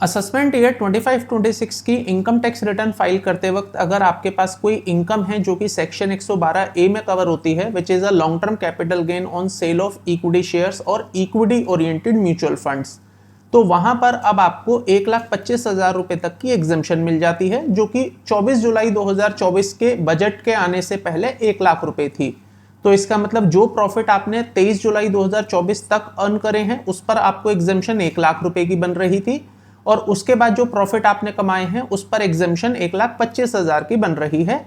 Assessment year 25-26 की income tax return file करते वक्त अगर आपके पास कोई इनकम है जो कि सेक्शन 112 ए में कवर होती है, which is a long term capital gain on sale of equity shares और इक्विटी ओरिएंटेड म्यूचुअल फंड्स, तो वहां पर अब आपको 1,25,000 रुपए तक की एग्जेम्पशन मिल जाती है, जो कि 24 जुलाई 2024 के बजट के आने से पहले 1 लाख रुपए थी। तो इसका मतलब जो प्रॉफिट आपने 23 जुलाई 2024 तक अर्न करे हैं उस पर आपको एग्जेम्पशन 1 लाख रुपए की बन रही थी, और उसके बाद जो प्रॉफिट आपने कमाए हैं उस पर एग्जेम्पशन 1,25,000 की बन रही है।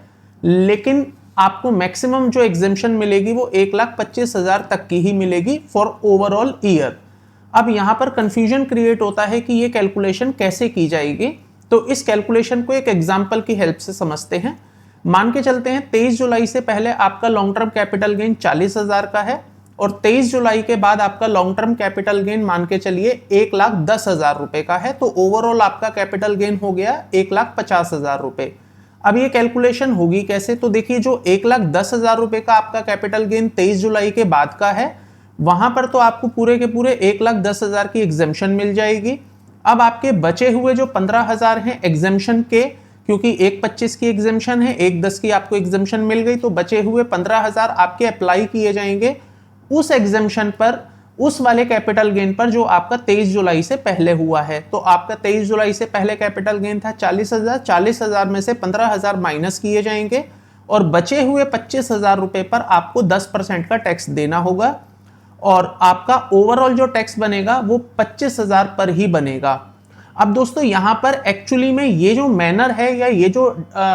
लेकिन आपको मैक्सिमम जो एग्जेम्पशन मिलेगी वो 1,25,000 तक की ही मिलेगी फॉर ओवरऑल ईयर। अब यहां पर कंफ्यूजन क्रिएट होता है कि ये कैलकुलेशन कैसे की जाएगी, तो इस कैलकुलेशन को एक एग्जांपल की हेल्प से समझते हैं। मान के चलते हैं 23 जुलाई से पहले आपका लॉन्ग टर्म कैपिटल गेन 40,000 का है, और 23 जुलाई के बाद आपका लॉन्ग टर्म कैपिटल गेन मान के चलिए 1,10,000 रुपए का है, तो ओवरऑल आपका कैपिटल गेन हो गया 1,50,000 रुपए। अब ये कैलकुलेशन होगी कैसे, तो देखिए जो 1,10,000 रुपए का आपका कैपिटल गेन 23 जुलाई के बाद का है, वहां पर तो आपको पूरे के पूरे 1,10,000 की एग्जेम्पशन मिल जाएगी। अब आपके बचे हुए जो 15,000 हैं एग्जेम्पशन के, क्योंकि 1,25 की एग्जेम्पशन है, 1,10 की आपको एग्जेम्पशन मिल गई, तो बचे हुए 15,000 आपके अप्लाई किए जाएंगे उस एग्जेम्पशन पर, उस वाले कैपिटल गेन पर जो आपका 23 जुलाई से पहले हुआ है। तो आपका 23 जुलाई से पहले कैपिटल गेन था 40,000, 40,000 में से 15,000 माइनस किए जाएंगे, और बचे हुए 25,000 रुपए पर आपको 10% का टैक्स देना होगा, और आपका ओवरऑल जो टैक्स बनेगा वो 25,000 पर ही बनेगा। अब दोस्तों यहां पर एक्चुअली में ये जो मैनर है या ये जो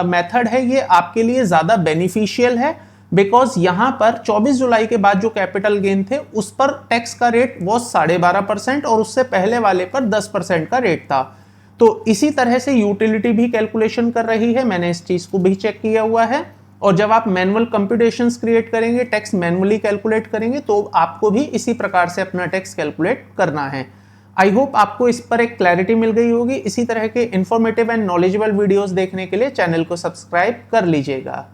मेथड है ये आपके लिए ज्यादा बेनिफिशियल है, बिकॉज यहां पर 24 जुलाई के बाद जो कैपिटल गेन थे उस पर टैक्स का रेट वो 12.5% और उससे पहले वाले पर 10% का रेट था। तो इसी तरह से यूटिलिटी भी कैलकुलेशन कर रही है, मैंने इस चीज को भी चेक किया हुआ है। और जब आप मैनुअल कंप्यूटेशंस क्रिएट करेंगे, टैक्स मैनुअली कैलकुलेट करेंगे, तो आपको भी इसी प्रकार से अपना टैक्स कैलकुलेट करना है। आई होप आपको इस पर एक क्लैरिटी मिल गई होगी। इसी तरह के इंफॉर्मेटिव एंड नॉलेजेबल वीडियोस देखने के लिए चैनल को सब्सक्राइब कर लीजिएगा।